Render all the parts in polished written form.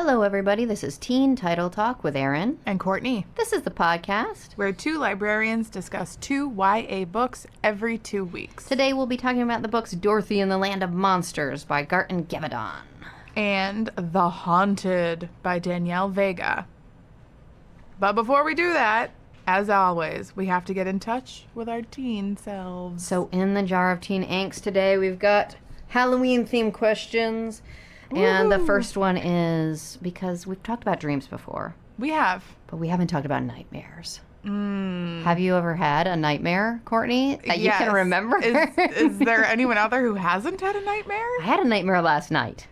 Hello, everybody. This is Teen Title Talk with Erin and Courtney. This is the podcast where two librarians discuss two YA books every 2 weeks. Today we'll be talking about the books Dorothy and the Land of Monsters by Garten Gevedon and The Haunted by Danielle Vega. But before we do that, as always, we have to get in touch with our teen selves. So in the Jar of Teen Angst today, we've got Halloween-themed questions. And the first one is, because we've talked about dreams before. We have. But we haven't talked about nightmares. Have you ever had a nightmare, Courtney, that you can remember? Is there anyone out there who hasn't had a nightmare? I had a nightmare last night.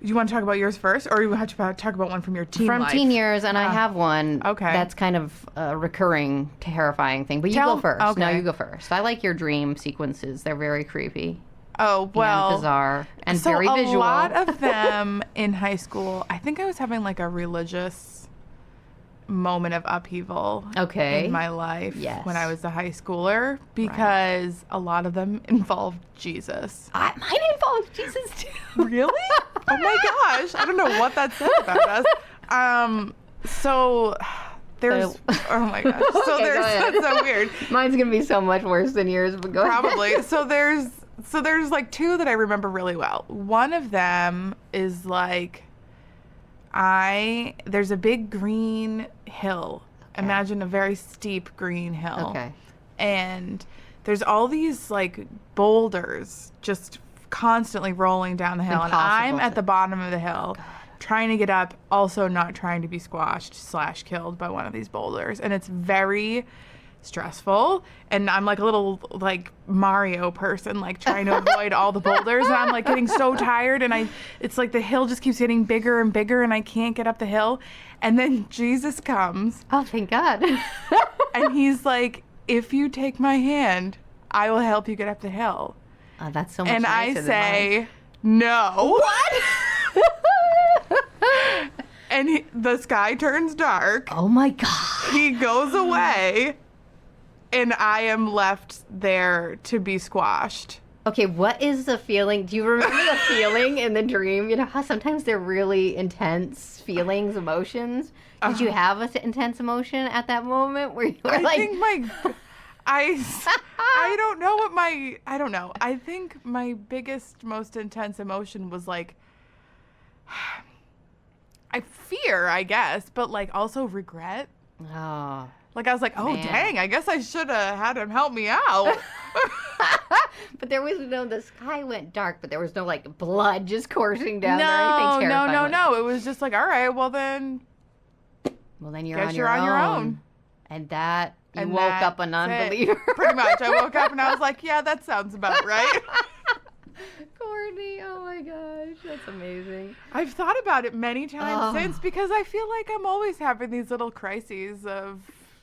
You want to talk about yours first, or you want to talk about one from your teen life? From teen years, and I have one. Okay. That's kind of a recurring, terrifying thing. But you go first. Okay. No, you go first. I like your dream sequences. They're very creepy. Oh, well. And bizarre. And very visual. A lot of them in high school, I think I was having like a religious moment of upheaval in my life when I was a high schooler, because a lot of them involved Jesus. Mine involved Jesus too. Really? Oh my gosh. I don't know what that says about us. So there's, oh my gosh. So Okay, that's so weird. Mine's going to be so much worse than yours, but go ahead. Probably. So there's like two that I remember really well. One of them is like, there's a big green hill. Okay. Imagine a very steep green hill. Okay. And there's all these like boulders just constantly rolling down the hill. And I'm at the bottom of the hill trying to get up, also not trying to be squashed / killed by one of these boulders. And it's very stressful, and I'm like a little like Mario person, like trying to avoid all the boulders, and I'm like getting so tired, and it's like the hill just keeps getting bigger and bigger, and I can't get up the hill. And then Jesus comes. Oh, thank God. And he's like, if you take my hand, I will help you get up the hill. Oh, that's so much and nicer I say, no. What? And the sky turns dark. Oh my God. He goes away. And I am left there to be squashed. Okay, what is the feeling? Do you remember the feeling in the dream? You know how sometimes they're really intense feelings, emotions? Did you have an intense emotion at that moment where you were like... I don't know what I don't know. I think my biggest, most intense emotion was like... fear, I guess, but like also regret. Oh. Like, I was like, oh, dang, I guess I should have had him help me out. But there was the sky went dark, but there was no, like, blood just coursing down or anything terrifying. No. It was just like, all right, well, then you're guess on you're on your own. And you woke up a non-believer. Pretty much. I woke up and I was like, yeah, that sounds about right. Courtney, oh my gosh, that's amazing. I've thought about it many times since, because I feel like I'm always having these little crises of...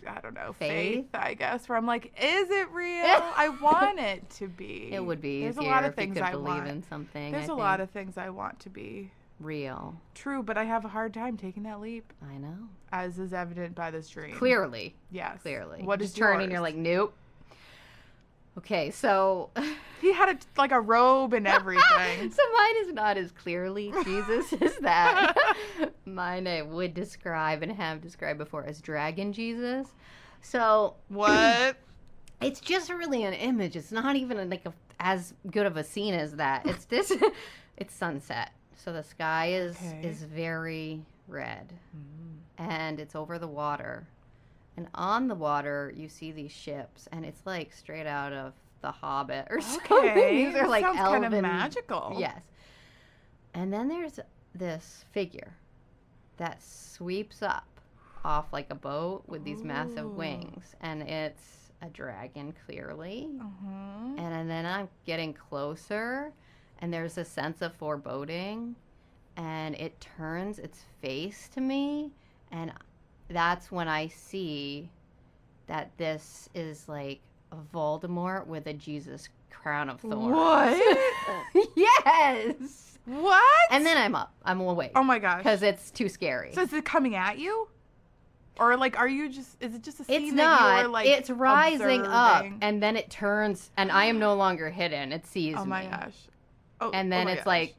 I don't know, faith, I guess, where I'm like, is it real? I want it to be. It would be There's easier a lot of if things you could I believe want. in something. There's a lot of things I want to be real. True, but I have a hard time taking that leap. I know. As is evident by this dream. Clearly. Yes. Clearly. What just is turning, yours? you're like, nope. Okay, so... He had a robe and everything. So mine is not as clearly Jesus as that. Mine I would describe and have described before as Dragon Jesus. So... What? It's just really an image. It's not even like as good of a scene as that. It's this... It's sunset. So the sky is very red. And it's over the water. And on the water, you see these ships, and it's like straight out of The Hobbit or something. These are like sounds elven, kind of magical. Yes. And then there's this figure that sweeps up off like a boat with these massive wings, and it's a dragon, clearly. And then I'm getting closer, and there's a sense of foreboding, and it turns its face to me, and that's when I see that this is like a Voldemort with a Jesus crown of thorns. What? Yes. What? And then I'm up. I'm awake. Oh my gosh. Because it's too scary. So is it coming at you? Or like, is it just a scene it's that not. you were like It's rising up, observing? and then it turns, and I am no longer hidden. It sees me. Oh my gosh. Oh, and then it's gosh. like,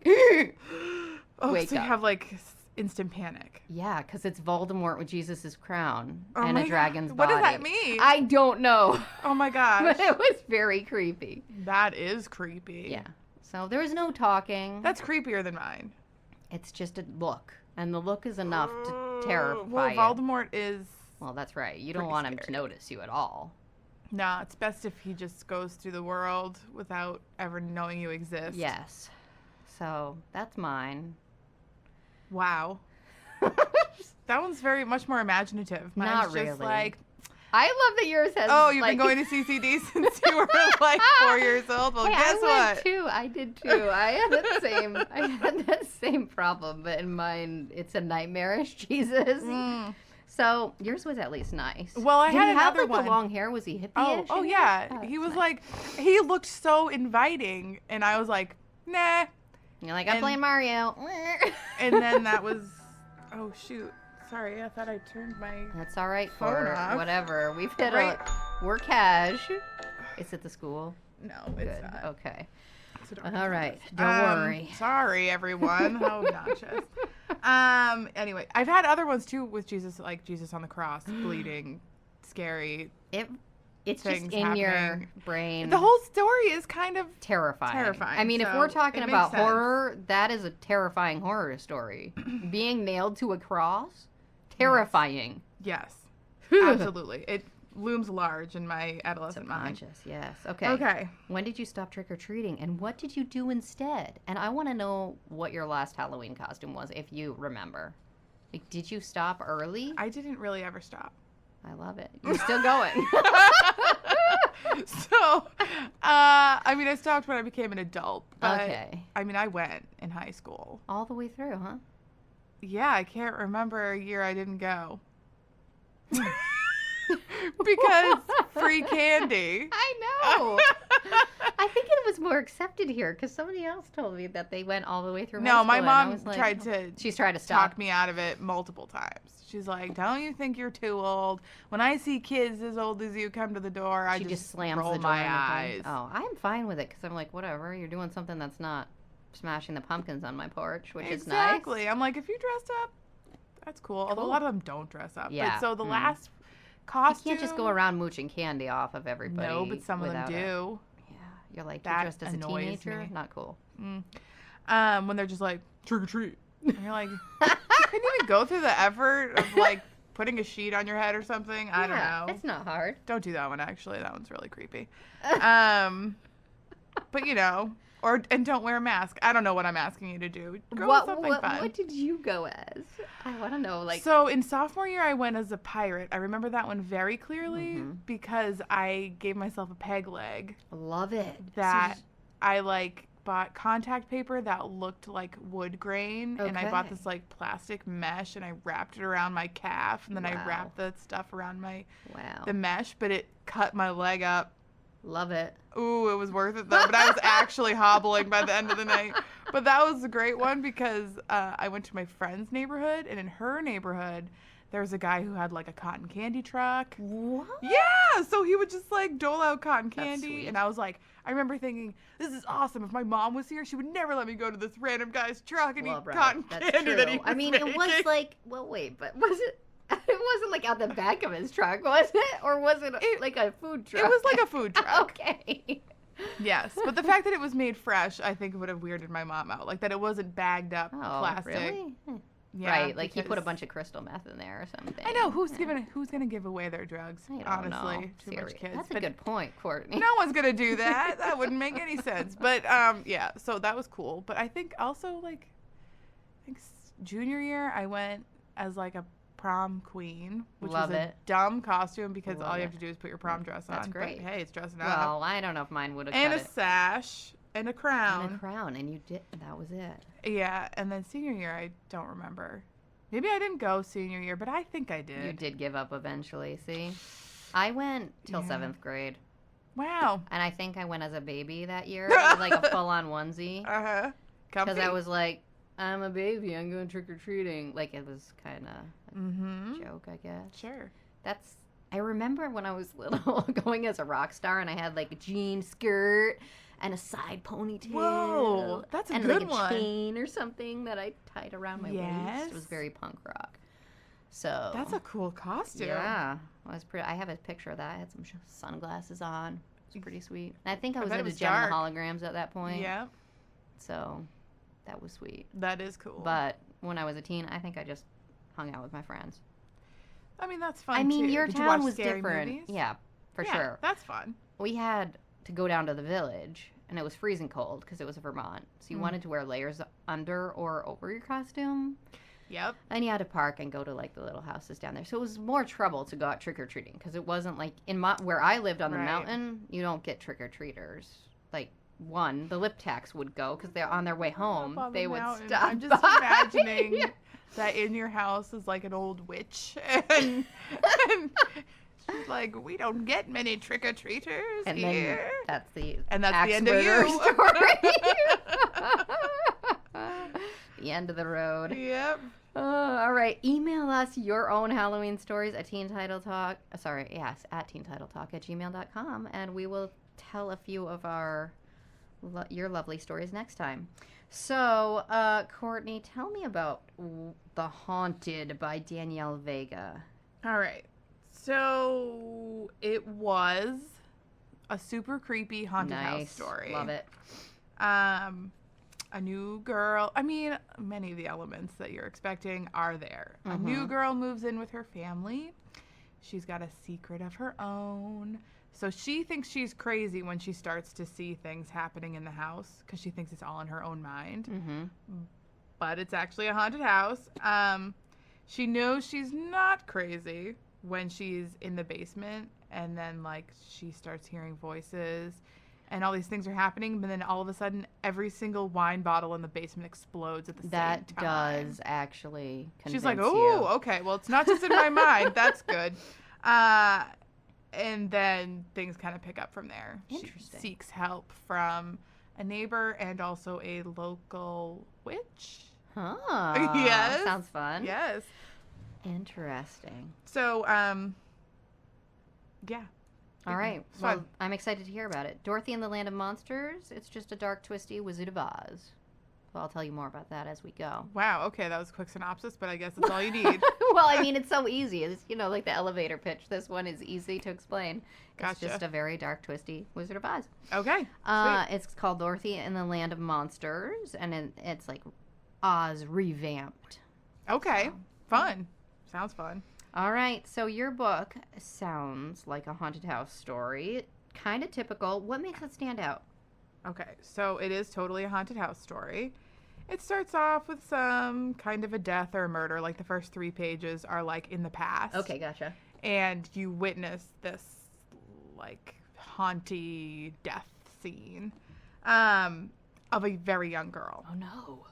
oh, wake so you up. have like instant panic. Yeah, because it's Voldemort with Jesus' crown Oh and my a dragon's God. body. What does that mean? I don't know. Oh my gosh. But it was very creepy. That is creepy. Yeah. So there was no talking. That's creepier than mine. It's just a look. And the look is enough to terrify Well, you. Voldemort is... Well, that's right. You don't pretty want him to scary. notice you at all. No, it's best if he just goes through the world without ever knowing you exist. Yes. So that's mine. Wow. That one's very much more imaginative. Mine's Not just really. like, I love that yours has. oh, you've like, been going to CCD since you were like 4 years old. Well, hey, guess I what? Too. I did too. I had that same problem, but in mine, it's a nightmarish Jesus. Mm. So yours was at least nice. Well, I Did had he have, another like, one. The long hair? Was he hippie-ish? Oh in yeah. yours? Oh, He that's was nice. like, he looked so inviting, and I was like, nah. You're like, I'm and- playing Mario. And then that was, oh shoot, sorry, I thought I turned my. That's all right, Phone for off. whatever. We've hit Right. we're cash. Is it the school? No, it's Good. not. Okay. So don't All right. apologize. Don't worry. Sorry, everyone. How obnoxious. Anyway, I've had other ones too with Jesus, like Jesus on the cross, bleeding, scary. It's just Things in your happening. brain. The whole story is kind of terrifying. I mean, if so we're talking it makes about sense. horror, that is a terrifying horror story. Being nailed to a cross, terrifying. Yes, absolutely. It looms large in my adolescent mind. Subconscious, yes. Okay. Okay. When did you stop trick-or-treating, and what did you do instead? And I want to know what your last Halloween costume was, if you remember. Like, did you stop early? I didn't really ever stop. I love it. You're still going. So, I mean, I stopped when I became an adult. But, Okay. I mean, I went in high school. All the way through, huh? Yeah, I can't remember a year I didn't go. Because free candy. I know. I think it was more accepted here because somebody else told me that they went all the way through. No, high my school, and I mom was like, tried to She's tried to stop. talk me out of it multiple times. She's like, "Don't you think you're too old? When I see kids as old as you come to the door, I She just slams roll the door my in the eyes." face. Oh, I'm fine with it because I'm like, whatever. You're doing something that's not smashing the pumpkins on my porch, which is nice. Exactly. I'm like, if you dressed up, that's cool. Although a Cool. lot of them don't dress up. Yeah. But so the Mm. last You costume. can't just go around mooching candy off of everybody. No, but some of them without it. do. Yeah, you're like, That you're dressed as a annoys teenager. me. Not cool. When they're just like trick or treat, and you're like, you couldn't even go through the effort of like putting a sheet on your head or something. I don't know. It's not hard. Don't do that one, actually. That one's really creepy. But you know, and don't wear a mask. I don't know what I'm asking you to do. Go with something fun. What did you go as? I want to know. Like, So in sophomore year, I went as a pirate. I remember that one very clearly Mm-hmm. because I gave myself a peg leg love it. that I like bought contact paper that looked like wood grain, and I bought Okay. this like plastic mesh, and I wrapped it around my calf, and then I Wow. wrapped the stuff around Wow. the mesh, but it cut my leg up. Love it. Ooh, it was worth it though. But I was actually hobbling by the end of the night. But that was a great one because I went to my friend's neighborhood, and in her neighborhood, there was a guy who had like a cotton candy truck. What? Yeah, so he would just like dole out cotton That's candy, sweet. and I was like, I remember thinking, this is awesome. If my mom was here, she would never let me go to this random guy's truck and Well, eat right. cotton That's candy true. that he was I mean, it was making. like, well, wait, but was it? It wasn't like out the back of his truck, was it? Or was it, like a food truck? It was like a food truck. Okay. Yes, but the fact that it was made fresh, I think would have weirded my mom out. Like that it wasn't bagged up Oh, plastic. really? Yeah, right, like he put a because- bunch of crystal meth in there or something. I know who's Yeah. gonna give away their drugs? I don't Honestly, know. too much Serious. kids. That's a But good point, Courtney. no one's gonna do that. That wouldn't make any sense. But yeah, so that was cool. But I think also like, junior year I went as like a prom queen, which Love was a it. dumb costume because Love all you it. have to do is put your prom dress on. That's great. But, hey, it's dressing up. Well, I don't know if mine would have And cut a it. sash and a crown. And a crown, and you did. That was it. Yeah, and then senior year I don't remember. Maybe I didn't go senior year, but I think I did. You did give up eventually. See, I went till Yeah. 7th grade, Wow. and I think I went as a baby that year, with like a full-on onesie, Uh-huh. because I was like, I'm a baby. I'm going trick or treating. Like it was kind of Mm-hmm. a joke, I guess. Sure. I remember when I was little going as a rock star, and I had like a jean skirt and a side ponytail. Whoa, that's a and good like a one. chain or something that I tied around my waist. It was very punk rock. So that's a cool costume. Yeah, I was pretty. I have a picture of that. I had some sunglasses on. It was pretty sweet. And I think I was into Gem and the Holograms at that point. Yeah. So that was sweet. That is cool. But when I was a teen, I think I just hung out with my friends. I mean, that's fun, I mean, too. your Did town you watch was scary different. movies? Yeah, for sure. That's fun. We had to go down to the village, and it was freezing cold because it was Vermont. So you wanted to wear layers under or over your costume. Yep. And you had to park and go to, like, the little houses down there. So it was more trouble to go out trick-or-treating because it wasn't, like, where I lived on the mountain, you don't get trick-or-treaters. Like, the lip tax would go because they're on their way home. They would stop. I'm just imagining that in your house is like an old witch, and she's like, we don't get many trick-or-treaters and here. Then that's the end of you. Story. The end of the road. Yep. All right. Email us your own Halloween stories at Teen Title Talk. at teentitletalk@gmail.com, and we will tell a few of your lovely stories next time. So, Courtney, tell me about The Haunted by Danielle Vega. All right. So it was a super creepy haunted house story. Love it. A new girl. I mean, many of the elements that you're expecting are there. A new girl moves in with her family. She's got a secret of her own. So she thinks she's crazy when she starts to see things happening in the house because she thinks it's all in her own mind. Mm-hmm. But it's actually a haunted house. She knows she's not crazy when she's in the basement, and then, like, she starts hearing voices and all these things are happening, but then all of a sudden every single wine bottle in the basement explodes at the same time. That does actually convince She's like, you. oh, okay, well, it's not just in my mind. That's good. And then things kind of pick up from there. Interesting. She seeks help from a neighbor and also a local witch. Huh. Yes. Sounds fun. Yes. Interesting. So, yeah. All right. It's Well, fun. I'm excited to hear about it. Dorothy and the Land of Monsters. It's just a dark, twisty Wizard of Oz. Well, I'll tell you more about that as we go. Wow. Okay, that was a quick synopsis, but I guess that's all you need. Well, I mean, it's so easy. It's, like the elevator pitch. This one is easy to explain. It's Gotcha. just a very dark, twisty Wizard of Oz. Okay. It's called Dorothy and the Land of Monsters, and it's like Oz revamped. Okay. So. Fun. Sounds fun. All right. So your book sounds like a haunted house story. Kind of typical. What makes it stand out? Okay, so it is totally a haunted house story. It starts off with some kind of a death or a murder. Like, the first 3 pages are, like, in the past. Okay, gotcha. And you witness this, like, haunty death scene of a very young girl. Oh, no.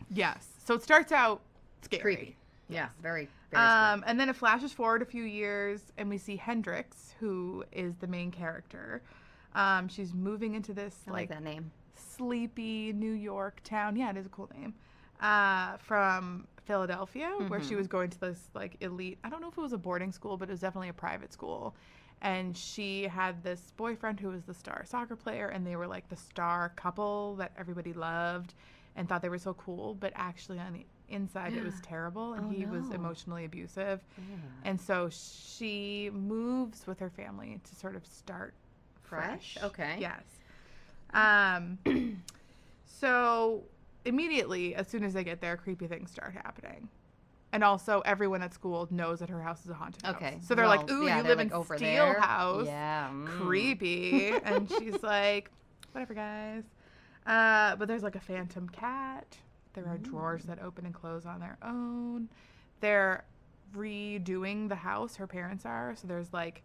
Yes. So it starts out scary. Creepy. Yeah, very, very scary. And then it flashes forward a few years, and we see Hendrix, who is the main character. She's moving into this, I like that name. sleepy New York town. Yeah, it is a cool name. From Philadelphia, where she was going to this, like, elite, I don't know if it was a boarding school, but it was definitely a private school. And she had this boyfriend who was the star soccer player, and they were, like, the star couple that everybody loved and thought they were so cool. But actually on the inside, it was terrible, and he was emotionally abusive. Yeah. And so she moves with her family to sort of start fresh. Okay. Yes. So immediately, as soon as they get there, creepy things start happening. And also, everyone at school knows that her house is a haunted house. Okay. So they're like, ooh, you live in over Steel there. House. Yeah. Creepy. And she's like, whatever, guys. But there's, like, a phantom cat. There are drawers that open and close on their own. They're redoing the house, her parents are. So there's, like,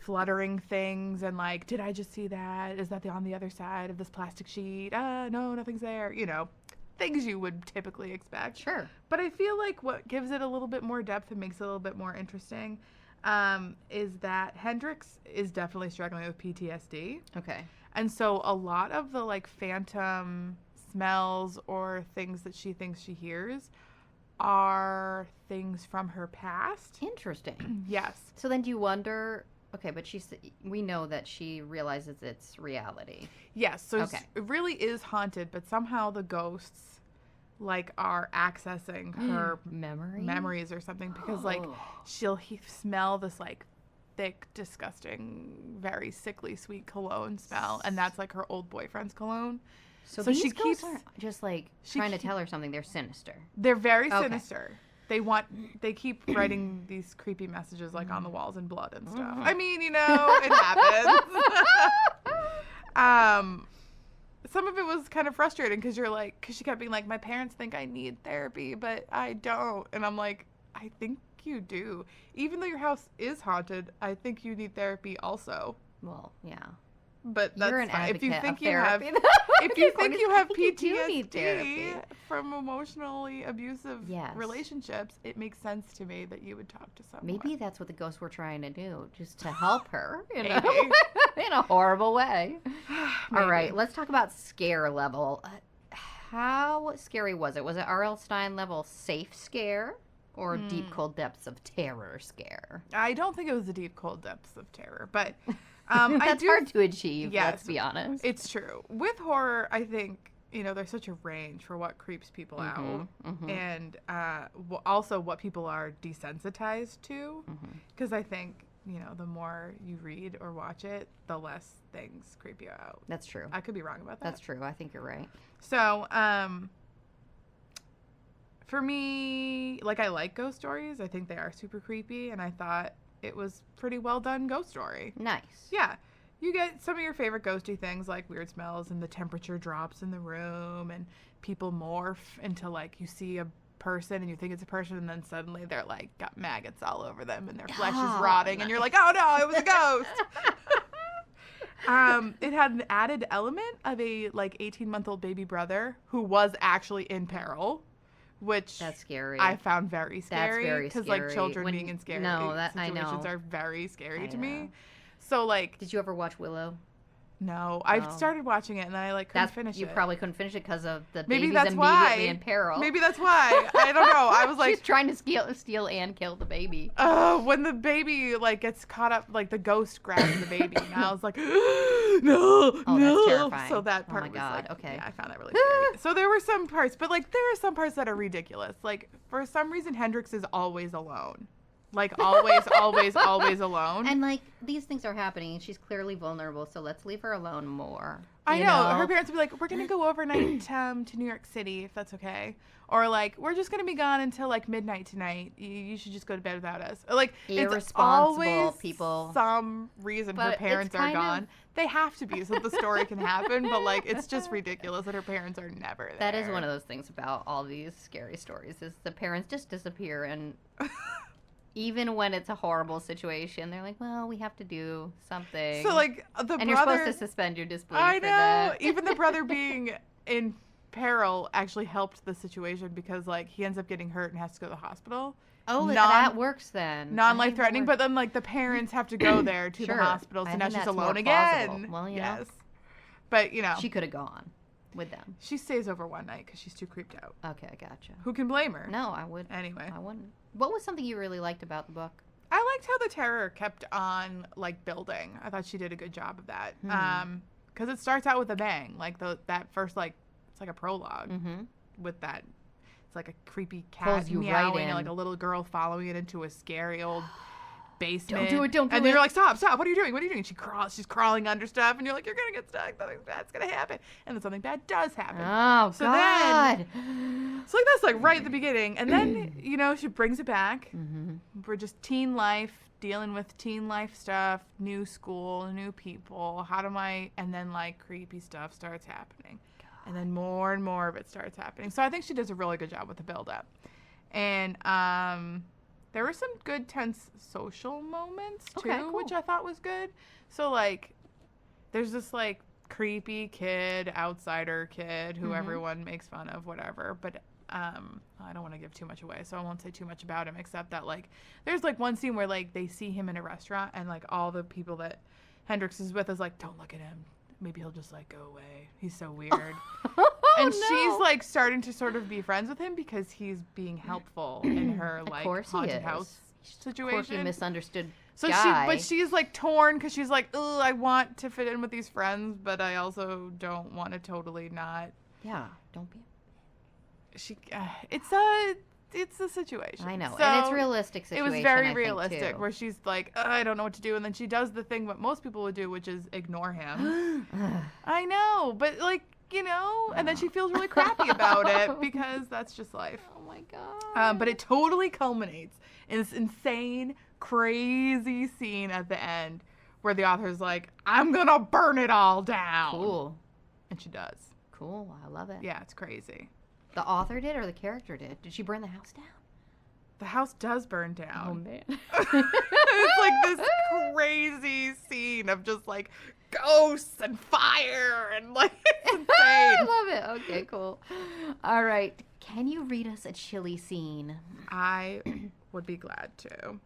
fluttering things and, like, did I just see that? Is that on the other side of this plastic sheet? No, nothing's there. Things you would typically expect. Sure. But I feel like what gives it a little bit more depth and makes it a little bit more interesting is that Hendrix is definitely struggling with PTSD. Okay. And so a lot of the, like, phantom smells or things that she thinks she hears are things from her past. Interesting. Yes. So then do you wonder Okay, but we know that she realizes it's reality. Yes, so it really is haunted, but somehow the ghosts, like, are accessing her memories or something, because, like, she'll smell this, like, thick, disgusting, very sickly sweet cologne smell, and that's, like, her old boyfriend's cologne. So these ghosts aren't just, like, trying to tell her something. They're sinister. They're very sinister. They keep writing these creepy messages, like, on the walls in blood and stuff. I mean, it happens. Some of it was kind of frustrating because she kept being like, my parents think I need therapy, but I don't. And I'm like, I think you do. Even though your house is haunted, I think you need therapy also. Well, yeah. But that's You're an fine. If you think you have PTSD from emotionally abusive relationships, it makes sense to me that you would talk to someone. Maybe that's what the ghosts were trying to do, just to help her, in a horrible way. All right, let's talk about scare level. How scary was it? Was it R.L. Stine level safe scare or deep, cold depths of terror scare? I don't think it was the deep, cold depths of terror, but... That's hard to achieve, let's be honest. It's true. With horror, I think, there's such a range for what creeps people out. And also what people are desensitized to. Because I think, the more you read or watch it, the less things creep you out. That's true. I could be wrong about that. That's true. I think you're right. So, for me, I like ghost stories. I think they are super creepy, and I thought it was pretty well done ghost story. Nice. Yeah. You get some of your favorite ghosty things like weird smells and the temperature drops in the room and people morph into you see a person and you think it's a person and then suddenly they're got maggots all over them and their flesh is rotting and you're like, oh no, it was a ghost. It had an added element of a 18-month-old baby brother who was actually in peril. Which that's scary. I found very scary. That's very scary. Because children being in scary situations are very scary to me. So did you ever watch Willow? No, I've started watching it and then I couldn't finish it. You probably couldn't finish it because of the Maybe babies that's immediately in peril. Maybe that's why. I don't know. I was she's trying to steal and kill the baby. When the baby gets caught up, the ghost grabs the baby, and I was like, no, that's terrifying. So that part was okay. Yeah, I found that really scary. So there were some parts, but there are some parts that are ridiculous. For some reason, Hendrix is always alone. Always alone. And these things are happening and she's clearly vulnerable, so let's leave her alone more. I know. Her parents would be like, we're going to go overnight to New York City, if that's okay. Or we're just going to be gone until midnight tonight. You should just go to bed without us. Irresponsible it's always people. Some reason her parents are gone. They have to be so the story can happen, but it's just ridiculous that her parents are never there. That is one of those things about all these scary stories is the parents just disappear and... Even when it's a horrible situation, they're like, well, we have to do something. So, the brother... And you're supposed to suspend your disbelief for that. Even the brother being in peril actually helped the situation because, he ends up getting hurt and has to go to the hospital. Oh, that works then. Non-life-threatening, but then, the parents have to go there to the hospital, so now she's alone again. Well, yes. But, She could have gone with them. She stays over one night because she's too creeped out. Okay, I gotcha. Who can blame her? No, I would. Anyway. I wouldn't. What was something you really liked about the book? I liked how the terror kept on, building. I thought she did a good job of that. Because it starts out with a bang. That first, it's like a prologue with that. It's like a creepy cat meowing and, a little girl following it into a scary old basement. Don't do it. And then you're like, stop, what are you doing? She's crawling under stuff, and you're like, you're going to get stuck. Something bad's going to happen. And then something bad does happen. Oh, so God. So that's right at the beginning. And then, she brings it back. We're just teen life, dealing with teen life stuff, new school, new people. And then, creepy stuff starts happening. God. And then more and more of it starts happening. So I think she does a really good job with the build-up. And, there were some good tense social moments, too, cool. which I thought was good. So, there's this, creepy kid, outsider kid who everyone makes fun of, whatever. But I don't want to give too much away, so I won't say too much about him, except that, there's, one scene where, they see him in a restaurant, and, all the people that Hendrix is with is don't look at him. Maybe he'll just, go away. He's so weird. And she's, starting to sort of be friends with him because he's being helpful in her, haunted house situation. Of course he misunderstood So she's like torn because she's like, oh, I want to fit in with these friends, but I also don't want to totally not. Yeah, don't be. It's a situation. I know, so and it's a realistic situation. It was very I realistic, think, too. where she's like, I don't know what to do, and then she does the thing what most people would do, which is ignore him. I know, but like, you know, and then she feels really crappy about it because that's just life. Oh my God. But it totally culminates in this insane, crazy scene at the end where the author's like, I'm gonna burn it all down. Cool. And she does. Cool. I love it. Yeah, it's crazy. The author did or the character did? Did she burn the house down? The house does burn down. Oh, man. It's like this crazy scene of just like ghosts and fire and like it's insane. I love it. Okay, cool. All right. Can you read us a chilly scene? I would be glad to.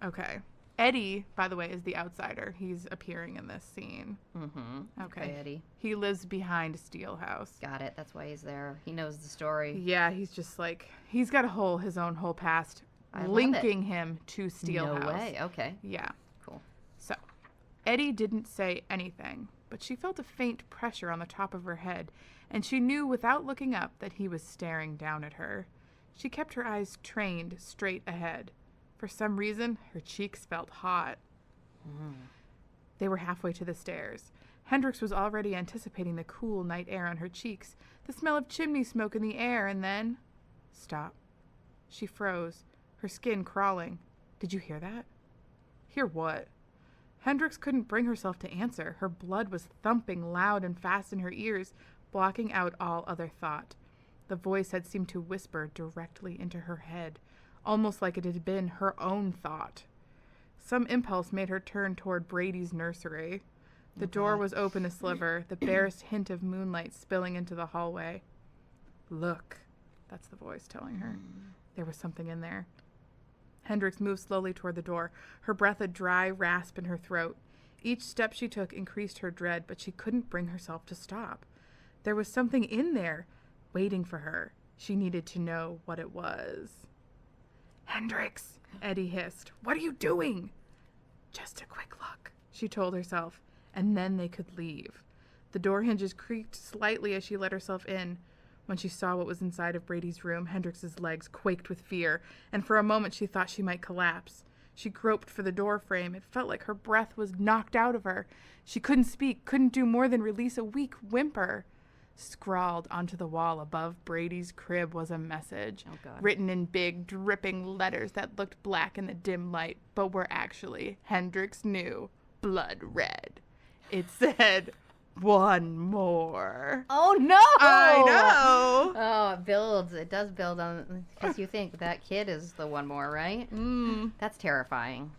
Okay. Eddie, by the way, is the outsider. He's appearing in this scene. Mm-hmm. Okay. Eddie. He lives behind Steel House. Got it. That's why he's there. He knows the story. Yeah, he's just like, he's got his own whole past I linking him to Steel House. No way. Okay. Yeah. Cool. So, Eddie didn't say anything, but she felt a faint pressure on the top of her head, and she knew without looking up that he was staring down at her. She kept her eyes trained straight ahead. For some reason, her cheeks felt hot. They were halfway to the stairs. Hendrix was already anticipating the cool night air on her cheeks, the smell of chimney smoke in the air, and then... Stop. She froze, her skin crawling. Did you hear that? Hear what? Hendrix couldn't bring herself to answer. Her blood was thumping loud and fast in her ears, blocking out all other thought. The voice had seemed to whisper directly into her head, almost like it had been her own thought. Some impulse made her turn toward Brady's nursery. The door was open a sliver, the barest hint of moonlight spilling into the hallway. Look, that's the voice telling her. There was something in there. Hendrix moved slowly toward the door, her breath a dry rasp in her throat. Each step she took increased her dread, but she couldn't bring herself to stop. There was something in there, waiting for her. She needed to know what it was. Hendrix, Eddie hissed. What are you doing? Just a quick look, she told herself, and then they could leave. The door hinges creaked slightly as she let herself in. When she saw what was inside of Brady's room, Hendrix's legs quaked with fear, and for a moment she thought she might collapse. She groped for the door frame. It felt like her breath was knocked out of her. She couldn't speak, couldn't do more than release a weak whimper. Scrawled onto the wall above Brady's crib was a message, written in big, dripping letters that looked black in the dim light, but were actually, Hendrix knew, blood red. It said, one more. Oh, no! I know! Oh, it builds. It does build on, because you think that kid is the one more, right? That's terrifying.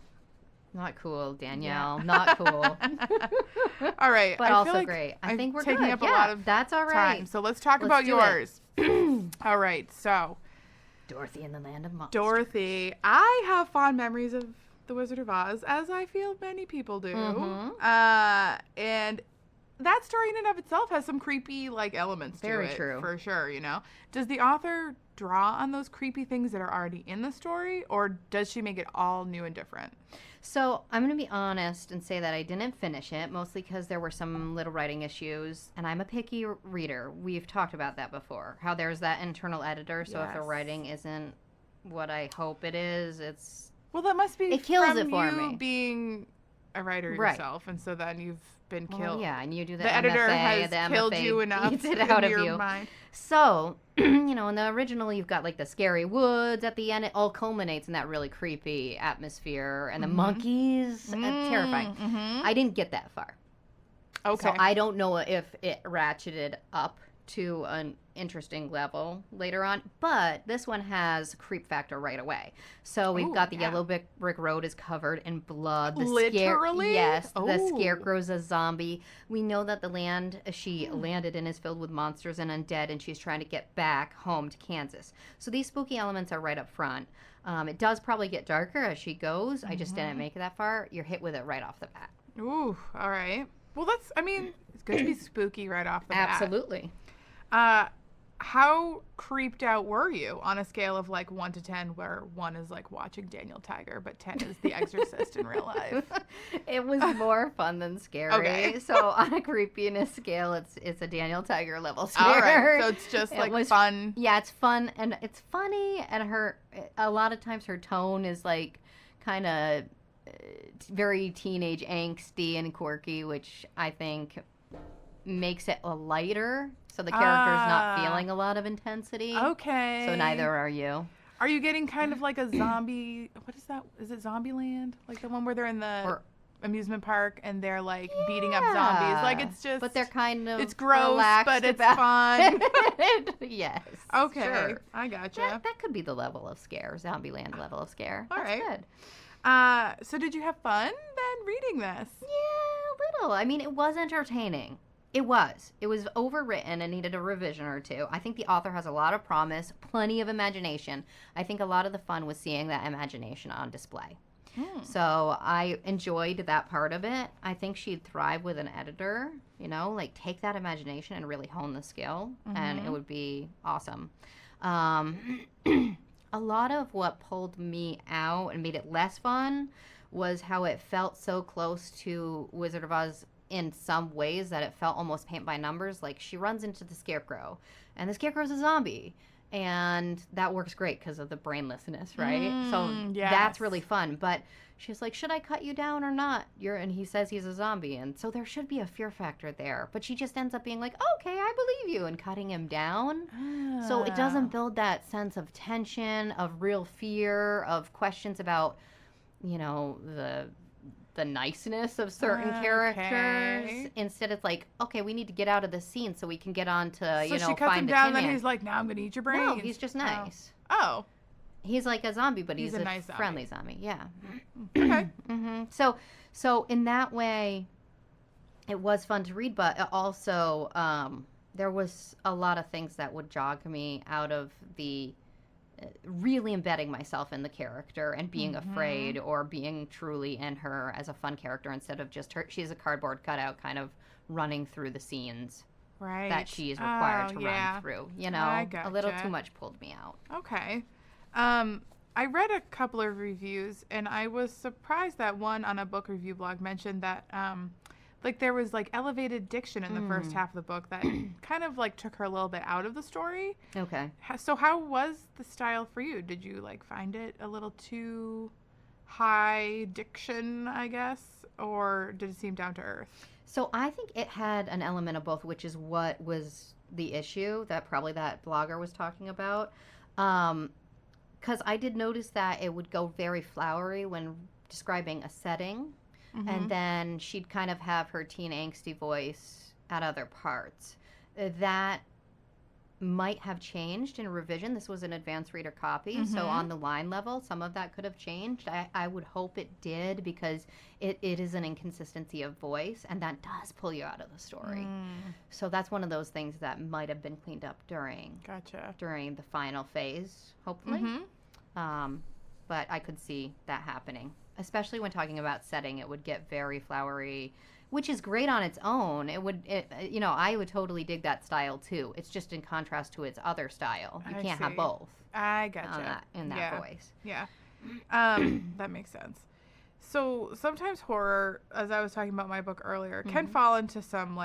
Not cool, Danielle. Yeah. Not cool. All right. But I also feel like great. I I'm think we're taking good. up a lot of that's all right. time. So let's talk about yours. All right. So Dorothy in the Land of Monsters. Dorothy. I have fond memories of The Wizard of Oz, as I feel many people do. And that story in and of itself has some creepy elements to it. Very true. For sure, you know. Does the author draw on those creepy things that are already in the story, or does she make it all new and different? So I'm going to be honest and say that I didn't finish it, mostly because there were some little writing issues, and I'm a picky reader. We've talked about that before, how there's that internal editor, so if the writing isn't what I hope it is, it's... Well, that must be it kills from it for you me. being a writer yourself, and so then you've been killed. Well, yeah, and you do the editor MFA, has killed you enough beats it out in of your you. mind. So, you know, in the original, you've got the scary woods at the end. It all culminates in that really creepy atmosphere, and the monkeys, terrifying. I didn't get that far. Okay. So I don't know if it ratcheted up to an interesting level later on, but this one has creep factor right away. So we've got the yellow brick road is covered in blood. Literally? Yes, the scarecrow's a zombie. We know that the land she landed in is filled with monsters and undead, and she's trying to get back home to Kansas. So these spooky elements are right up front. It does probably get darker as she goes. I just didn't make it that far. You're hit with it right off the bat. Ooh, all right. Well, it's good to be spooky right off the bat. Absolutely. How creeped out were you on a scale of like 1 to 10, where 1 is like watching Daniel Tiger, but 10 is The Exorcist in real life? It was more fun than scary. Okay. So on a creepiness scale, it's a Daniel Tiger level scare. All right. So it's just fun. Yeah, it's fun and it's funny, and a lot of times her tone is like kind of very teenage angsty and quirky, which I think makes it a lighter. So the character's not feeling a lot of intensity. Okay. So neither are you. Are you getting kind of like a zombie, what is that? Is it Zombieland? Like the one where they're in the amusement park and they're like beating up zombies. Like it's just. But they're kind of. It's gross, but it's fun. Yes. Okay. Sure. I gotcha. That could be the level of scare, Zombieland level of scare. All That's right. good. So did you have fun then reading this? Yeah, a little. I mean, it was entertaining. It was. It was overwritten and needed a revision or two. I think the author has a lot of promise, plenty of imagination. I think a lot of the fun was seeing that imagination on display. So I enjoyed that part of it. I think she'd thrive with an editor, like take that imagination and really hone the skill, and it would be awesome. A lot of what pulled me out and made it less fun was how it felt so close to Wizard of Oz in some ways that it felt almost paint by numbers. Like she runs into the Scarecrow, and the Scarecrow's a zombie, and that works great because of the brainlessness, right? That's really fun. But she's like, should I cut you down or not? And he says he's a zombie, and so there should be a fear factor there. But she just ends up being like, okay, I believe you, and cutting him down. So it doesn't build that sense of tension, of real fear, of questions about, the niceness of certain characters. Instead, it's like, okay, we need to get out of this scene so we can get on to, so she cuts him down, then he's like, now I'm going to eat your brains. No, he's just nice. Oh. He's like a zombie, but he's a nice friendly zombie. Yeah. Okay. So in that way, it was fun to read, but also there was a lot of things that would jog me out of the really embedding myself in the character and being afraid or being truly in her as a fun character instead of just her. She's a cardboard cutout kind of running through the scenes that she is required to run through. A little too much pulled me out. Okay. I read a couple of reviews, and I was surprised that one on a book review blog mentioned that there was elevated diction in the first half of the book that kind of took her a little bit out of the story. Okay. So how was the style for you? Did you find it a little too high diction, I guess, or did it seem down to earth? So I think it had an element of both, which is what was the issue that probably that blogger was talking about. Because I did notice that it would go very flowery when describing a setting. And then she'd kind of have her teen angsty voice at other parts. That might have changed in revision. This was an advanced reader copy, so on the line level, some of that could have changed. I would hope it did, because it is an inconsistency of voice, and that does pull you out of the story. So that's one of those things that might have been cleaned up during the final phase, hopefully. But I could see that happening. Especially when talking about setting, it would get very flowery, which is great on its own. I would totally dig that style too. It's just in contrast to its other style. You can't have both. I gotcha. In that voice. Yeah. That makes sense. So sometimes horror, as I was talking about my book earlier, can fall into some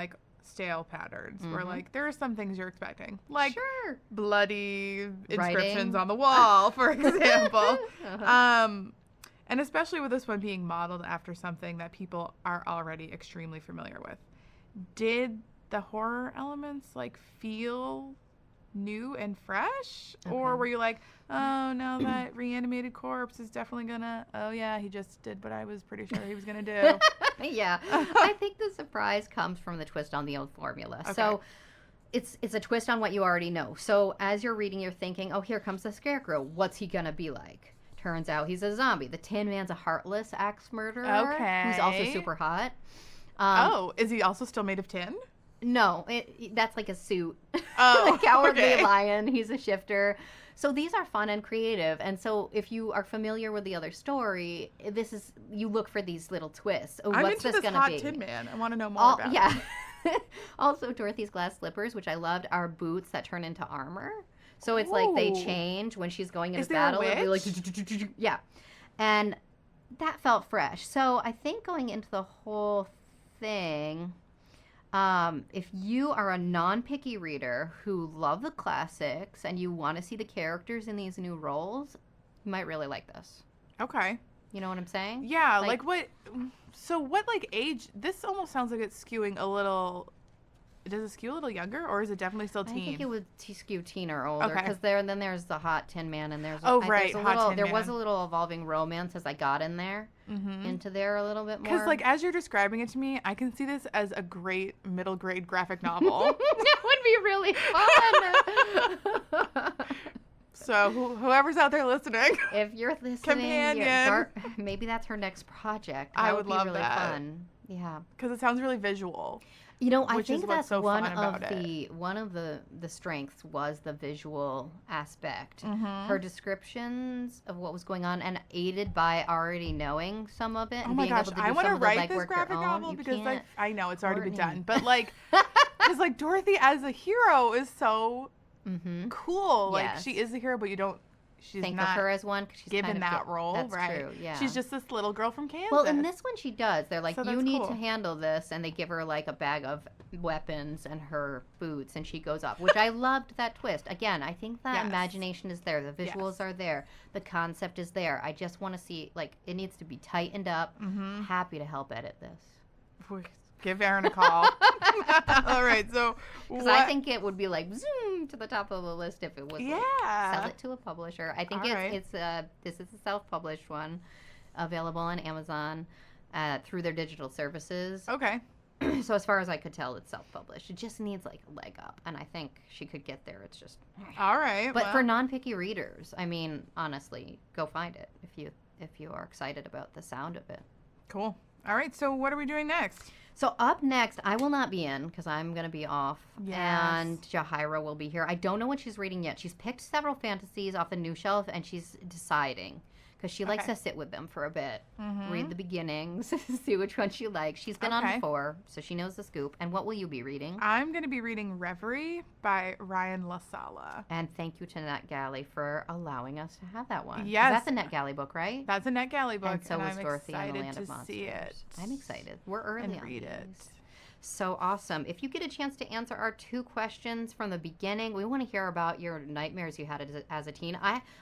stale patterns where there are some things you're expecting, bloody inscriptions on the wall, for example. And especially with this one being modeled after something that people are already extremely familiar with. Did the horror elements feel new and fresh? Okay. Or were you like, oh no, that reanimated corpse is definitely gonna, oh yeah, he just did what I was pretty sure he was gonna do. Yeah. I think the surprise comes from the twist on the old formula. Okay. So it's a twist on what you already know. So as you're reading, you're thinking, oh, here comes the Scarecrow. What's he gonna be like? Turns out he's a zombie. The Tin Man's a heartless axe murderer. Okay. Who's also super hot. Is he also still made of tin? No, that's like a suit. Oh, the Cowardly Lion. He's a shifter. So these are fun and creative. And so if you are familiar with the other story, you look for these little twists. Oh, I'm what's into this this gonna hot be? Tin Man. I want to know more about it. Yeah. Also, Dorothy's glass slippers, which I loved, are boots that turn into armor. So it's like they change when she's going into battle. It'd be like, yeah. And that felt fresh. So I think going into the whole thing, if you are a non-picky reader who love the classics and you want to see the characters in these new roles, you might really like this. Okay. You know what I'm saying? Yeah, like what age? This almost sounds like it's skewing a little. Does it skew a little younger, or is it definitely still teen? I think it would skew teen or older, because then there's the hot Tin Man, and there's there was a little evolving romance as I got in there, into there a little bit more. Because like as you're describing it to me, I can see this as a great middle grade graphic novel. That would be really fun. So whoever's out there listening, if you're listening, companion, maybe that's her next project. I would love really that. Fun. Yeah, because it sounds really visual. You know, I think that's one of the strengths was the visual aspect. Her descriptions of what was going on, and aided by already knowing some of it. Oh my gosh, I want to write this graphic novel because I know it's already been done, but like, because like Dorothy as a hero is so cool. Like she is a hero, but she's think not of her as one because she's given that role, that's right? True, yeah. She's just this little girl from Kansas. Well, in this one she does. They're like, you need cool. to handle this, and they give her like a bag of weapons and her boots, and she goes off, which I loved that twist. Again, I think that imagination is there. The visuals are there. The concept is there. I just want to see, like, it needs to be tightened up. Happy to help edit this. Give Erin a call. All right, so because I think it would be like zoom to the top of the list if it was like, sell it to a publisher. I think this is a self-published one, available on Amazon through their digital services. Okay. So as far as I could tell, it's self-published. It just needs like a leg up, and I think she could get there. It's just all right. But for non-picky readers, I mean, honestly, go find it if you are excited about the sound of it. Cool. All right. So what are we doing next? So up next, I will not be in because I'm going to be off. Yes. And Jahira will be here. I don't know what she's reading yet. She's picked several fantasies off the new shelf, and she's deciding because she likes to sit with them for a bit, read the beginnings, see which one she likes. She's been on before, so she knows the scoop. And what will you be reading? I'm going to be reading Reverie by Ryan LaSala. And thank you to NetGalley for allowing us to have that one. Yes. That's a NetGalley book, right? That's a NetGalley book. And so was I'm Dorothy and the excited Land of to Monsters. see it. I'm excited. We're early and on read these. it. So awesome. If you get a chance to answer our 2 questions from the beginning, we want to hear about your nightmares you had as a teen.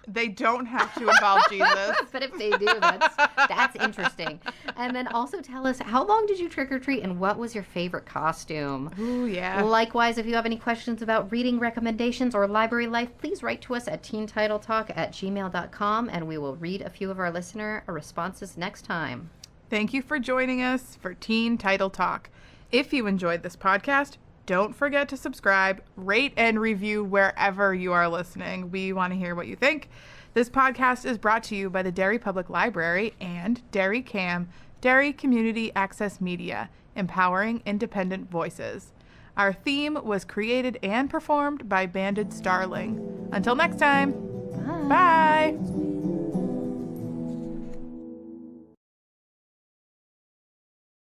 They don't have to involve Jesus. But if they do, that's interesting. And then also tell us, how long did you trick or treat, and what was your favorite costume? Ooh, yeah. Likewise, if you have any questions about reading recommendations or library life, please write to us at teentitletalk@gmail.com, and we will read a few of our listener responses next time. Thank you for joining us for Teen Title Talk. If you enjoyed this podcast, don't forget to subscribe, rate, and review wherever you are listening. We want to hear what you think. This podcast is brought to you by the Derry Public Library and Derry-CAM, Derry Community Access Media, empowering independent voices. Our theme was created and performed by Banded Starling. Until next time, bye.